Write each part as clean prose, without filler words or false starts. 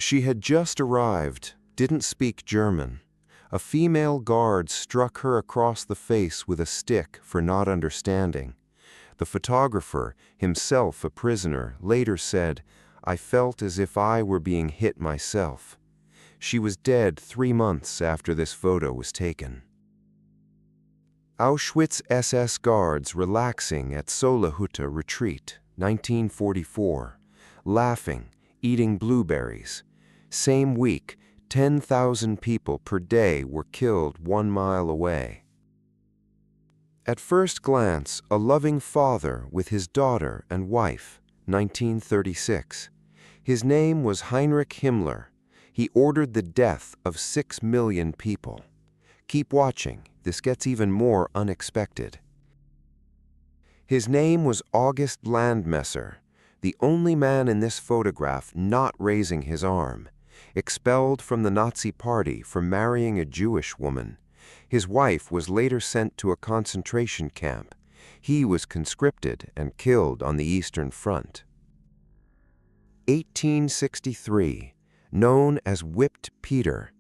She had just arrived, didn't speak German. A female guard struck her across the face with a stick for not understanding. The photographer, himself a prisoner, later said, "I felt as if I were being hit myself." She was dead 3 months after this photo was taken. Auschwitz SS guards relaxing at Solothurn retreat, 1944. Laughing, eating blueberries. Same week, 10,000 people per day were killed 1 mile away. At first glance, a loving father with his daughter and wife, 1936. His name was Heinrich Himmler. He ordered the death of 6 million people. Keep watching, this gets even more unexpected. His name was August Landmesser, the only man in this photograph not raising his arm, expelled from the Nazi Party for marrying a Jewish woman. His wife was later sent to a concentration camp. He was conscripted and killed on the Eastern Front. 1863, known as Whipped Peter,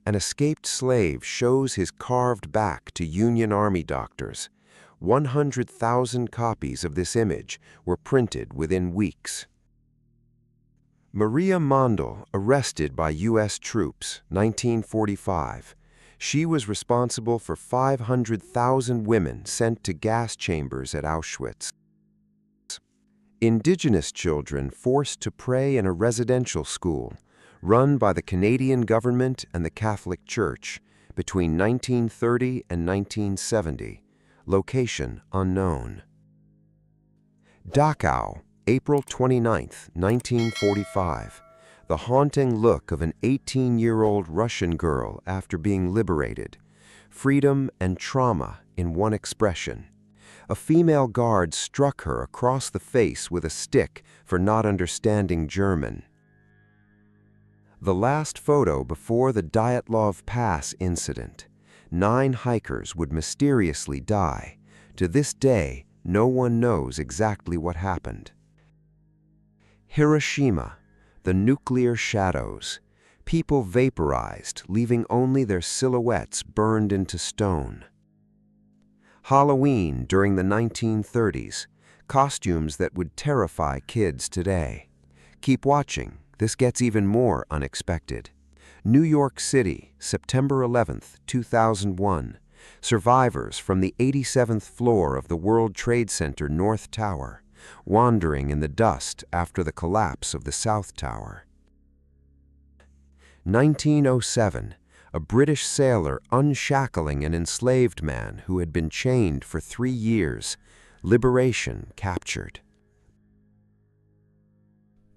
an escaped slave shows his carved back to Union Army doctors. 100,000 copies of this image were printed within weeks. Maria Mondel, arrested by U.S. troops, 1945. She was responsible for 500,000 women sent to gas chambers at Auschwitz. Indigenous children forced to pray in a residential school, run by the Canadian government and the Catholic Church, between 1930 and 1970. Location unknown. Dachau, April 29, 1945. The haunting look of an 18-year-old Russian girl after being liberated. Freedom and trauma in one expression. A female guard struck her across the face with a stick for not understanding German. The last photo before the Dyatlov Pass incident. 9 hikers would mysteriously die. To this day, no one knows exactly what happened. Hiroshima, the nuclear shadows. People vaporized, leaving only their silhouettes burned into stone. Halloween during the 1930s. Costumes that would terrify kids today. Keep watching, this gets even more unexpected. New York City, September 11, 2001. Survivors from the 87th floor of the World Trade Center North Tower, wandering in the dust after the collapse of the South Tower. 1907. A British sailor unshackling an enslaved man who had been chained for 3 years. Liberation captured.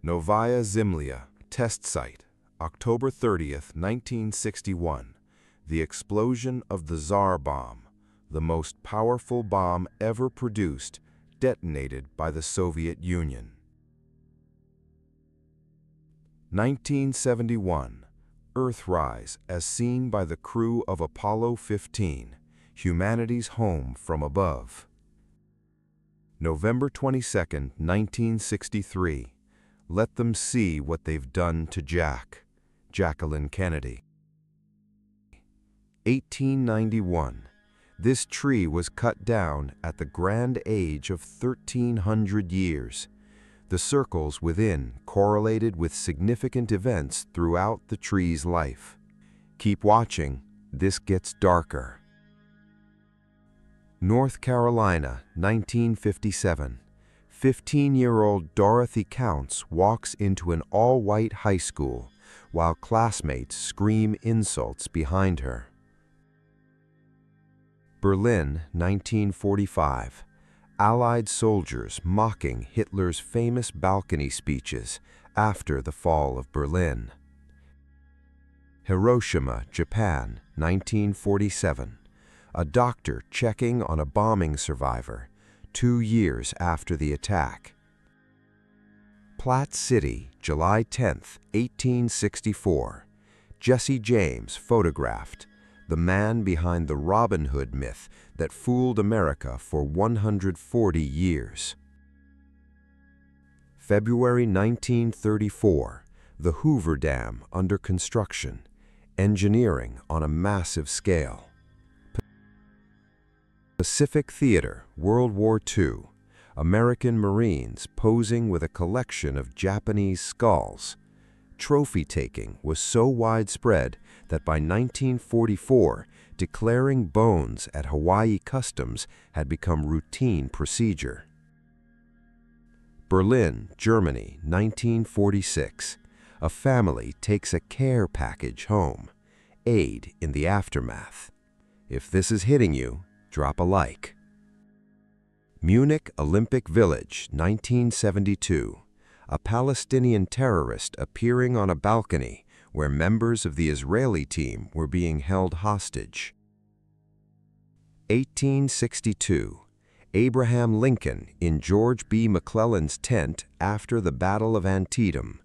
Novaya Zemlya, test site, October 30, 1961. The explosion of the Tsar bomb, the most powerful bomb ever produced, detonated by the Soviet Union. 1971. Earthrise as seen by the crew of Apollo 15, humanity's home from above. November 22, 1963. Let them see what they've done to Jack. Jacqueline Kennedy. 1891. This tree was cut down at the grand age of 1,300 years. The circles within correlated with significant events throughout the tree's life. Keep watching, this gets darker. North Carolina, 1957. 15-year-old Dorothy Counts walks into an all-white high school while classmates scream insults behind her. Berlin, 1945. Allied soldiers mocking Hitler's famous balcony speeches after the fall of Berlin. Hiroshima, Japan, 1947. A doctor checking on a bombing survivor 2 years after the attack. Platte City, July 10, 1864. Jesse James photographed, the man behind the Robin Hood myth that fooled America for 140 years. February 1934. The Hoover Dam under construction. Engineering on a massive scale. Pacific Theater, World War II. American Marines posing with a collection of Japanese skulls. Trophy-taking was so widespread that by 1944, declaring bones at Hawaii Customs had become routine procedure. Berlin, Germany, 1946. A family takes a care package home. Aid in the aftermath. If this is hitting you, drop a like. Munich Olympic Village, 1972. A Palestinian terrorist appearing on a balcony where members of the Israeli team were being held hostage. 1862. Abraham Lincoln in George B. McClellan's tent after the Battle of Antietam.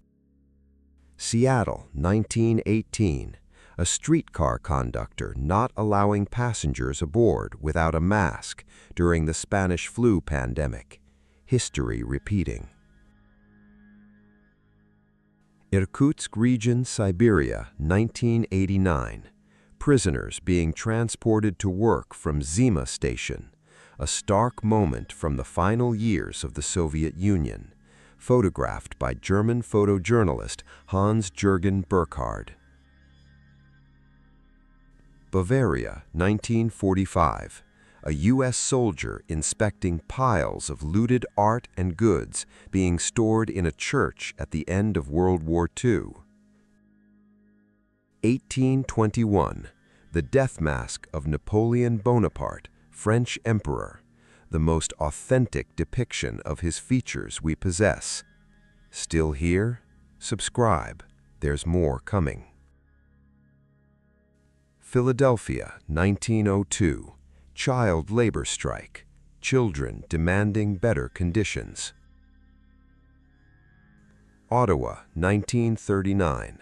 Seattle, 1918. A streetcar conductor not allowing passengers aboard without a mask during the Spanish flu pandemic. History repeating. Irkutsk Region, Siberia, 1989. Prisoners being transported to work from Zima Station. A stark moment from the final years of the Soviet Union. Photographed by German photojournalist Hans-Jürgen Burkhardt. Bavaria, 1945. A U.S. soldier inspecting piles of looted art and goods being stored in a church at the end of World War II. 1821. The death mask of Napoleon Bonaparte, French Emperor. The most authentic depiction of his features we possess. Still here? Subscribe. There's more coming. Philadelphia, 1902. Child labor strike. Children demanding better conditions. Ottawa, 1939.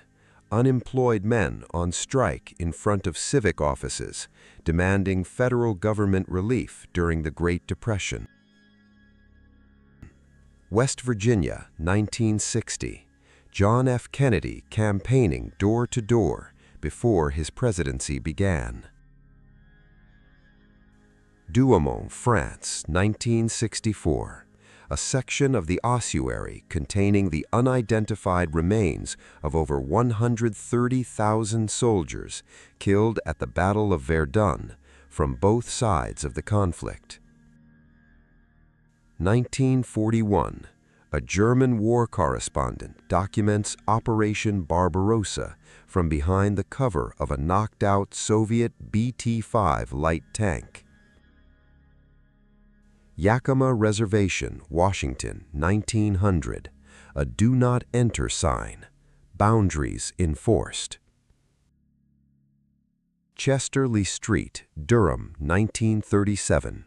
Unemployed men on strike in front of civic offices, demanding federal government relief during the Great Depression. West Virginia, 1960. John F. Kennedy campaigning door-to-door before his presidency began. Douaumont, France, 1964. A section of the ossuary containing the unidentified remains of over 130,000 soldiers killed at the Battle of Verdun from both sides of the conflict. 1941. A German war correspondent documents Operation Barbarossa from behind the cover of a knocked-out Soviet BT-5 light tank. Yakima Reservation, Washington, 1900. A Do Not Enter sign. Boundaries enforced. Chesterley Street, Durham, 1937.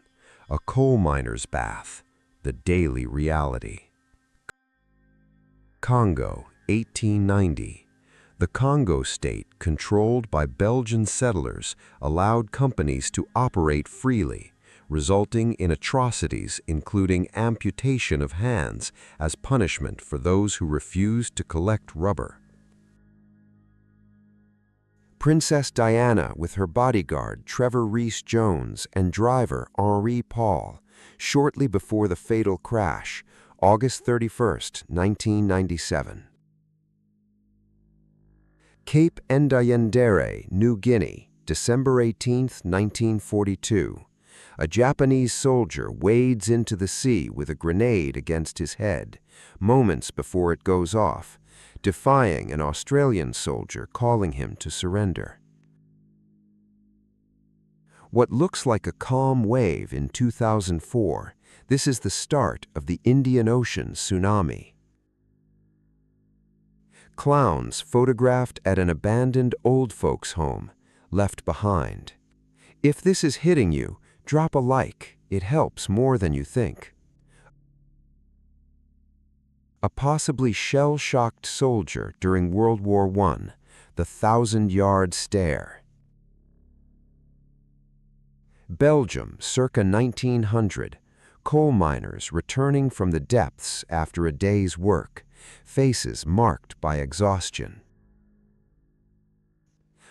A coal miner's bath. The daily reality. Congo, 1890. The Congo state, controlled by Belgian settlers, allowed companies to operate freely, resulting in atrocities including amputation of hands as punishment for those who refused to collect rubber. Princess Diana with her bodyguard Trevor Rees-Jones and driver Henri Paul, shortly before the fatal crash, August 31, 1997. Cape Endayendere, New Guinea, December 18, 1942. A Japanese soldier wades into the sea with a grenade against his head, moments before it goes off, defying an Australian soldier calling him to surrender. What looks like a calm wave in 2004, this is the start of the Indian Ocean tsunami. Clowns photographed at an abandoned old folks' home, left behind. If this is hitting you, drop a like. It helps more than you think. A possibly shell-shocked soldier during World War I, the 1,000-yard stare. Belgium, circa 1900. Coal miners returning from the depths after a day's work, faces marked by exhaustion.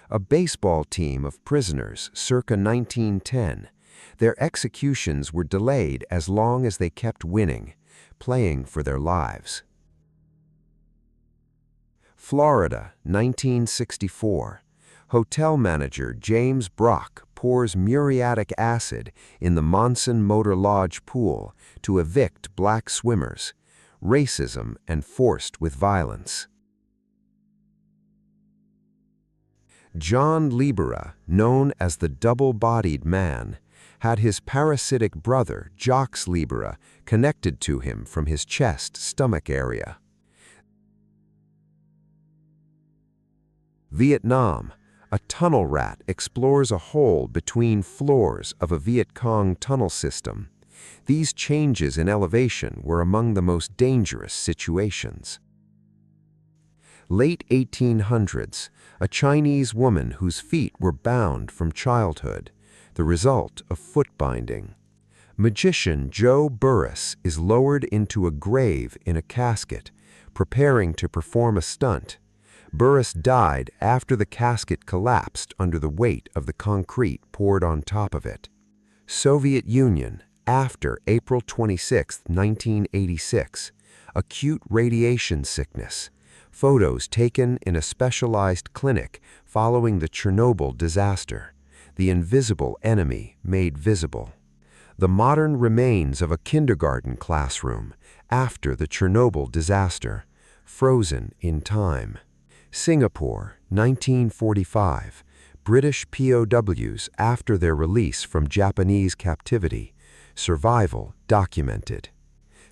A baseball team of prisoners circa 1910. Their executions were delayed as long as they kept winning, playing for their lives. Florida, 1964. Hotel manager James Brock pours muriatic acid in the Monson Motor Lodge pool to evict black swimmers. Racism enforced with violence. John Libera, known as the double-bodied man, had his parasitic brother, Jacques Libera, connected to him from his chest-stomach area. Vietnam. A tunnel rat explores a hole between floors of a Viet Cong tunnel system. These changes in elevation were among the most dangerous situations. Late 1800s, a Chinese woman whose feet were bound from childhood, the result of foot binding. Magician Joe Burris is lowered into a grave in a casket, preparing to perform a stunt. Burris died after the casket collapsed under the weight of the concrete poured on top of it. Soviet Union, after April 26, 1986. Acute radiation sickness. Photos taken in a specialized clinic following the Chernobyl disaster. The invisible enemy made visible. The modern remains of a kindergarten classroom after the Chernobyl disaster, frozen in time. Singapore, 1945. British POWs after their release from Japanese captivity. Survival documented.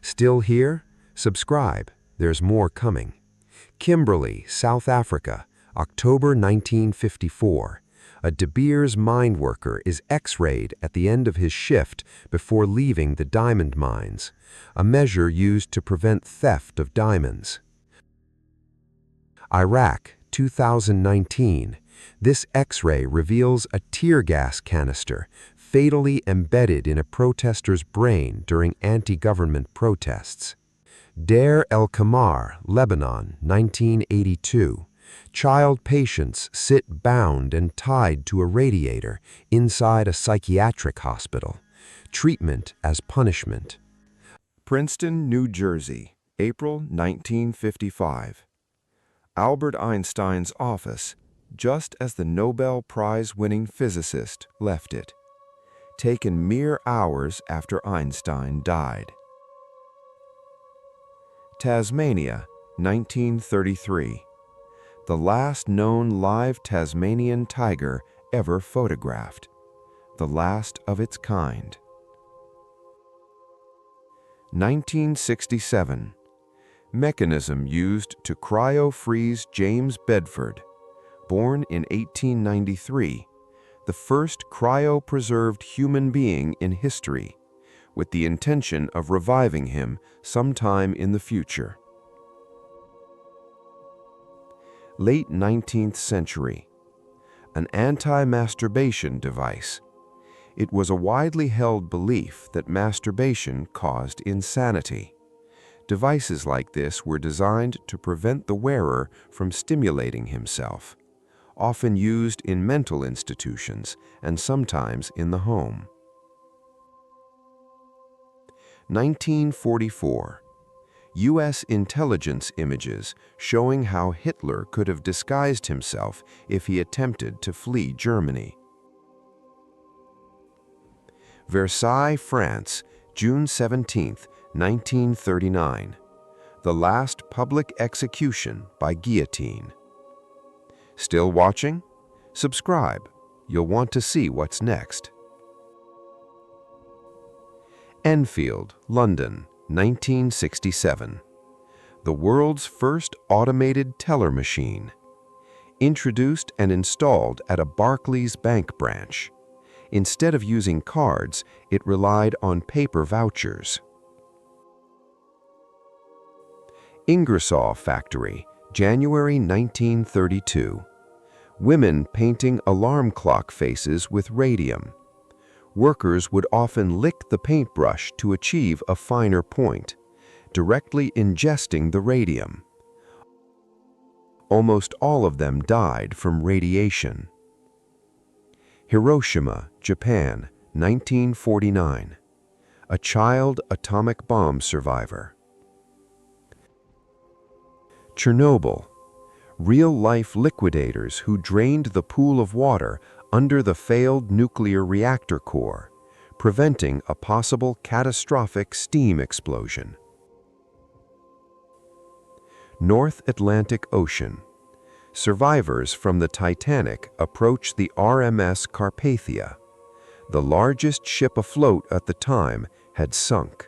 Still here? Subscribe. There's more coming. Kimberley, South Africa, October 1954. A De Beers mine worker is X-rayed at the end of his shift before leaving the diamond mines, a measure used to prevent theft of diamonds. Iraq, 2019. This X-ray reveals a tear gas canister fatally embedded in a protester's brain during anti-government protests. Deir el-Kamar, Lebanon, 1982. Child patients sit bound and tied to a radiator inside a psychiatric hospital. Treatment as punishment. Princeton, New Jersey, April 1955. Albert Einstein's office, just as the Nobel Prize-winning physicist left it, taken mere hours after Einstein died. Tasmania, 1933. The last known live Tasmanian tiger ever photographed, the last of its kind. 1967. Mechanism used to cryo-freeze James Bedford, born in 1893, the first cryo-preserved human being in history, with the intention of reviving him sometime in the future. Late 19th century. An anti-masturbation device. It was a widely held belief that masturbation caused insanity. Devices like this were designed to prevent the wearer from stimulating himself, often used in mental institutions and sometimes in the home. 1944. U.S. intelligence images showing how Hitler could have disguised himself if he attempted to flee Germany. Versailles, France, June 17, 1939. The last public execution by guillotine. Still watching? Subscribe. You'll want to see what's next. Enfield, London, 1967. The world's first automated teller machine. Introduced and installed at a Barclays Bank branch. Instead of using cards, it relied on paper vouchers. Ingersoll Factory, January 1932. Women painting alarm clock faces with radium. Workers would often lick the paintbrush to achieve a finer point. directly ingesting the radium. Almost all of them died from radiation. Hiroshima, Japan, 1949. A child atomic bomb survivor. Chernobyl. Real-life liquidators who drained the pool of water under the failed nuclear reactor core, preventing a possible catastrophic steam explosion. North Atlantic Ocean. Survivors from the Titanic approach the RMS Carpathia. The largest ship afloat at the time had sunk.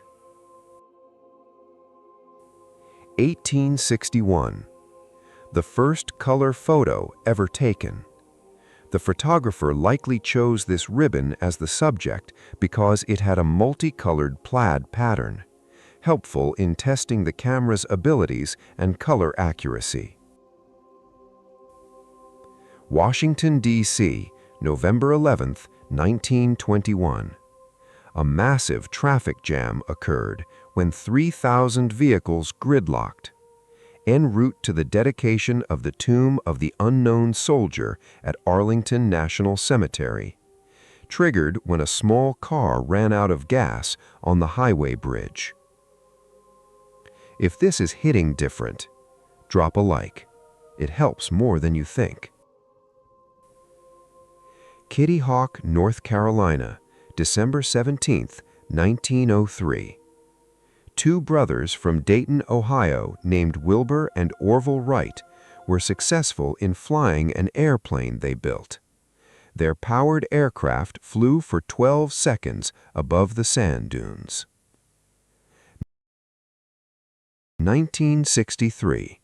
1861. The first color photo ever taken. The photographer likely chose this ribbon as the subject because it had a multicolored plaid pattern, helpful in testing the camera's abilities and color accuracy. Washington, D.C., November 11, 1921. A massive traffic jam occurred when 3,000 vehicles gridlocked, en route to the dedication of the tomb of the unknown soldier at Arlington National Cemetery, triggered when a small car ran out of gas on the highway bridge. If this is hitting different, drop a like. It helps more than you think. Kitty Hawk, North Carolina, December 17, 1903. Two brothers from Dayton, Ohio, named Wilbur and Orville Wright, were successful in flying an airplane they built. Their powered aircraft flew for 12 seconds above the sand dunes. 1963.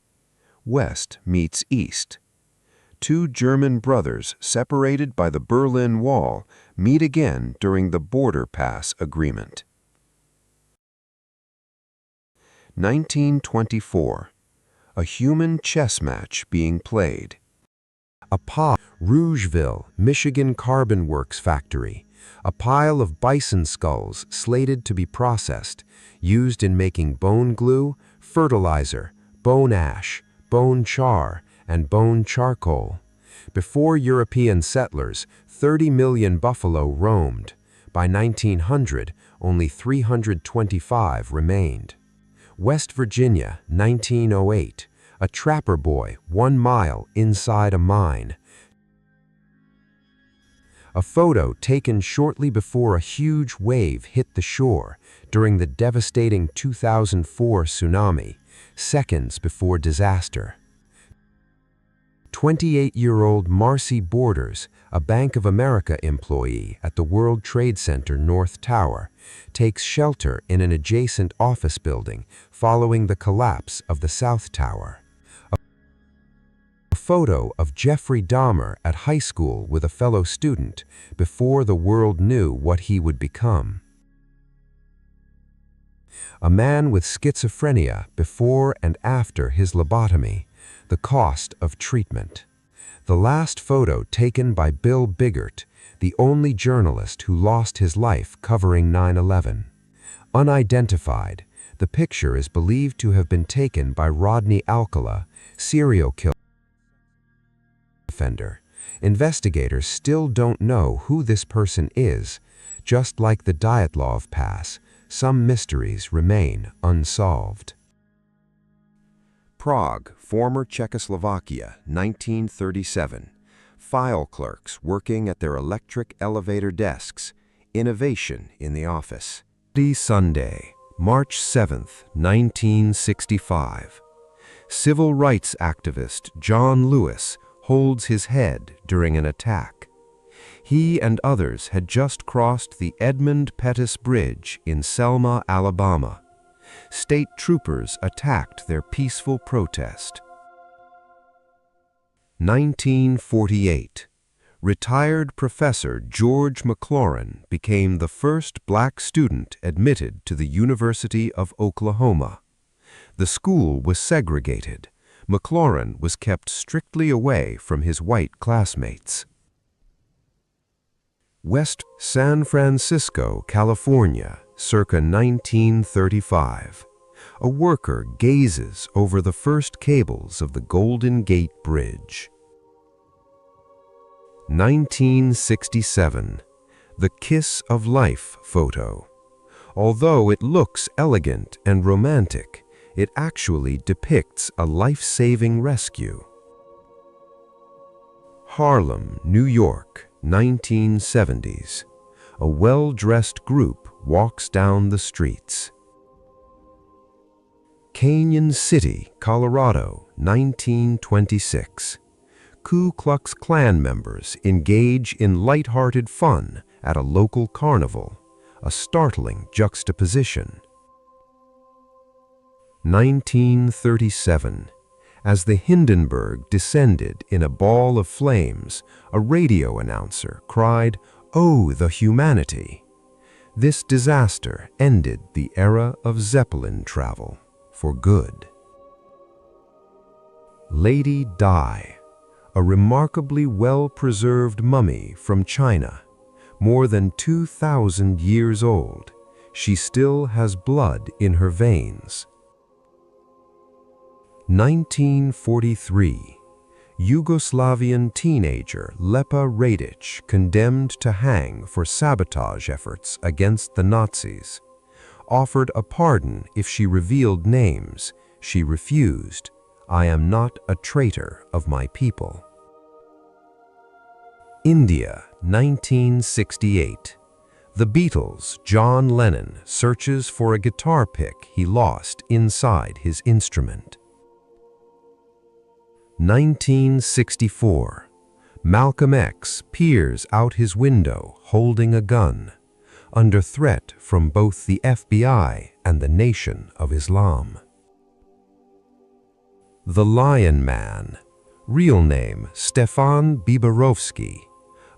West meets East. Two German brothers separated by the Berlin Wall meet again during the Border Pass Agreement. 1924. A human chess match being played. Rougeville, Michigan Carbon Works Factory. A pile of bison skulls slated to be processed, used in making bone glue, fertilizer, bone ash, bone char, and bone charcoal. Before European settlers, 30 million buffalo roamed. By 1900, only 325 remained. West Virginia, 1908. A trapper boy 1 mile inside a mine. A photo taken shortly before a huge wave hit the shore during the devastating 2004 tsunami, seconds before disaster. 28-year-old Marcy Borders, a Bank of America employee at the World Trade Center North Tower, takes shelter in an adjacent office building following the collapse of the South Tower. A photo of Jeffrey Dahmer at high school with a fellow student before the world knew what he would become. A man with schizophrenia before and after his lobotomy. The cost of treatment. The last photo taken by Bill Biggert, the only journalist who lost his life covering 9/11. Unidentified, the picture is believed to have been taken by Rodney Alcala, serial killer offender. Investigators still don't know who this person is. Just like the Dyatlov Pass, some mysteries remain unsolved. Prague, former Czechoslovakia, 1937. File clerks working at their electric elevator desks. Innovation in the office. Sunday, March 7, 1965. Civil rights activist John Lewis holds his head during an attack. He and others had just crossed the Edmund Pettus Bridge in Selma, Alabama. State troopers attacked their peaceful protest. 1948. Retired Professor George McLaurin became the first black student admitted to the University of Oklahoma. The school was segregated. McLaurin was kept strictly away from his white classmates. West San Francisco, California, circa 1935. A worker gazes over the first cables of the Golden Gate Bridge. 1967. The Kiss of Life photo. Although it looks elegant and romantic, it actually depicts a life-saving rescue. Harlem, New York, 1970s. A well-dressed group walks down the streets. Canyon City, Colorado, 1926. Ku Klux Klan members engage in light-hearted fun at a local carnival, a startling juxtaposition. 1937. As the Hindenburg descended in a ball of flames, a radio announcer cried, "Oh, the humanity!" This disaster ended the era of Zeppelin travel for good. Lady Di, a remarkably well-preserved mummy from China. More than 2,000 years old, she still has blood in her veins. 1943. Yugoslavian teenager Lepa Radic condemned to hang for sabotage efforts against the Nazis. Offered a pardon if she revealed names, she refused. "I am not a traitor of my people." India, 1968. The Beatles' John Lennon searches for a guitar pick he lost inside his instrument. 1964. Malcolm X peers out his window holding a gun, under threat from both the FBI and the Nation of Islam. The Lion Man, real name Stefan Biberowski,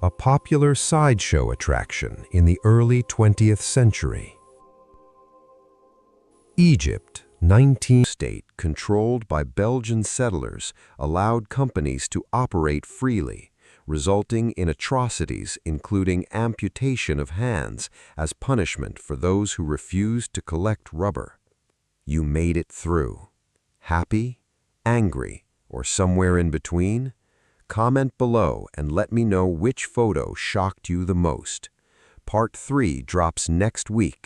a popular sideshow attraction in the early 20th century. Egypt, 19th state controlled by Belgian settlers allowed companies to operate freely, resulting in atrocities including amputation of hands as punishment for those who refused to collect rubber. You made it through. Happy, angry, or somewhere in between? Comment below and let me know which photo shocked you the most. Part 3 drops next week.